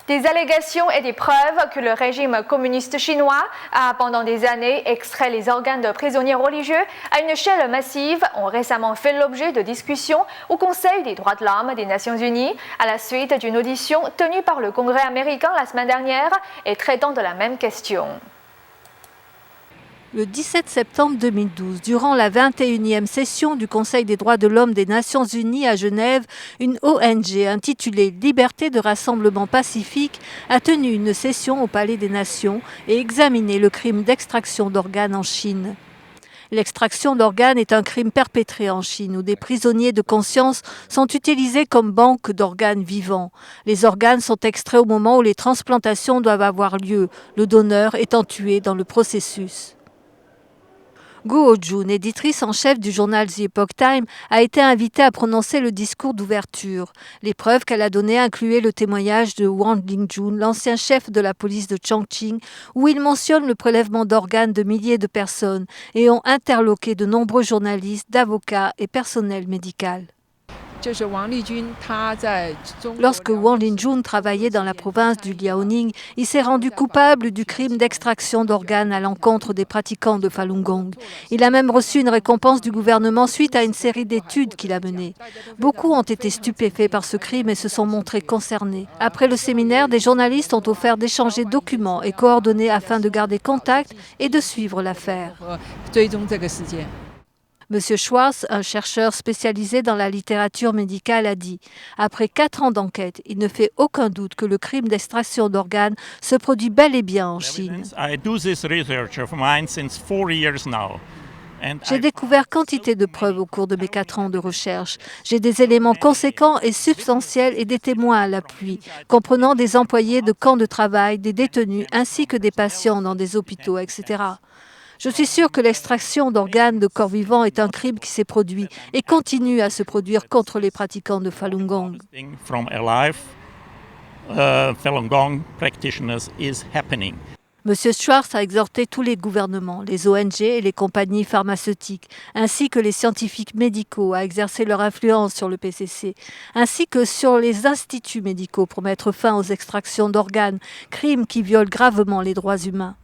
Des allégations et des preuves que le régime communiste chinois a pendant des années extrait les organes de prisonniers religieux à une échelle massive ont récemment fait l'objet de discussions au Conseil des droits de l'homme des Nations Unies à la suite d'une audition tenue par le Congrès américain la semaine dernière et traitant de la même question. Le 17 septembre 2012, durant la 21e session du Conseil des droits de l'homme des Nations Unies à Genève, une ONG intitulée « Liberté de rassemblement pacifique » a tenu une session au Palais des Nations et examiné le crime d'extraction d'organes en Chine. L'extraction d'organes est un crime perpétré en Chine où des prisonniers de conscience sont utilisés comme banque d'organes vivants. Les organes sont extraits au moment où les transplantations doivent avoir lieu, le donneur étant tué dans le processus. Guo Jun, éditrice en chef du journal The Epoch Times, a été invitée à prononcer le discours d'ouverture. Les preuves qu'elle a données incluaient le témoignage de Wang Lingjun, l'ancien chef de la police de Chongqing, où il mentionne le prélèvement d'organes de milliers de personnes et ont interloqué de nombreux journalistes, d'avocats et personnel médical. Lorsque Wang Lingjun travaillait dans la province du Liaoning, il s'est rendu coupable du crime d'extraction d'organes à l'encontre des pratiquants de Falun Gong. Il a même reçu une récompense du gouvernement suite à une série d'études qu'il a menées. Beaucoup ont été stupéfaits par ce crime et se sont montrés concernés. Après le séminaire, des journalistes ont offert d'échanger documents et coordonnées afin de garder contact et de suivre l'affaire. Monsieur Schwartz, un chercheur spécialisé dans la littérature médicale, a dit « Après 4 ans d'enquête, il ne fait aucun doute que le crime d'extraction d'organes se produit bel et bien en Chine. J'ai découvert quantité de preuves au cours de mes 4 ans de recherche. J'ai des éléments conséquents et substantiels et des témoins à l'appui, comprenant des employés de camps de travail, des détenus, ainsi que des patients dans des hôpitaux, etc. Je suis sûr que l'extraction d'organes de corps vivants est un crime qui s'est produit et continue à se produire contre les pratiquants de Falun Gong. Monsieur Schwartz a exhorté tous les gouvernements, les ONG et les compagnies pharmaceutiques, ainsi que les scientifiques médicaux à exercer leur influence sur le PCC, ainsi que sur les instituts médicaux pour mettre fin aux extractions d'organes, crimes qui violent gravement les droits humains.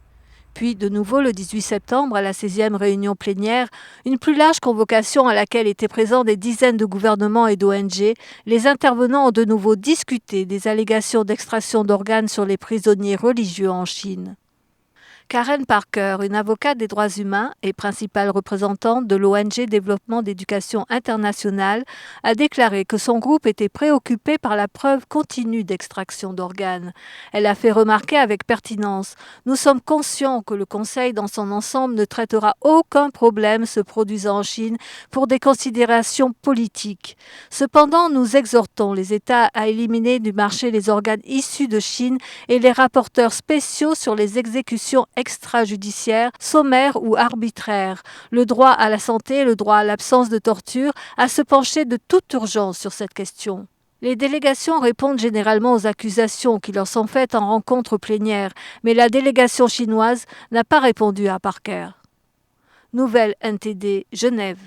Puis, de nouveau, le 18 septembre, à la 16e réunion plénière, une plus large convocation à laquelle étaient présents des dizaines de gouvernements et d'ONG, les intervenants ont de nouveau discuté des allégations d'extraction d'organes sur les prisonniers religieux en Chine. Karen Parker, une avocate des droits humains et principale représentante de l'ONG Développement d'éducation internationale, a déclaré que son groupe était préoccupé par la preuve continue d'extraction d'organes. Elle a fait remarquer avec pertinence « Nous sommes conscients que le Conseil dans son ensemble ne traitera aucun problème se produisant en Chine pour des considérations politiques. Cependant, nous exhortons les États à éliminer du marché les organes issus de Chine et les rapporteurs spéciaux sur les exécutions extrajudiciaires, sommaires ou arbitraires, le droit à la santé, le droit à l'absence de torture, à se pencher de toute urgence sur cette question. Les délégations répondent généralement aux accusations qui leur sont faites en rencontre plénière, mais la délégation chinoise n'a pas répondu à Parker. Nouvelle NTD, Genève.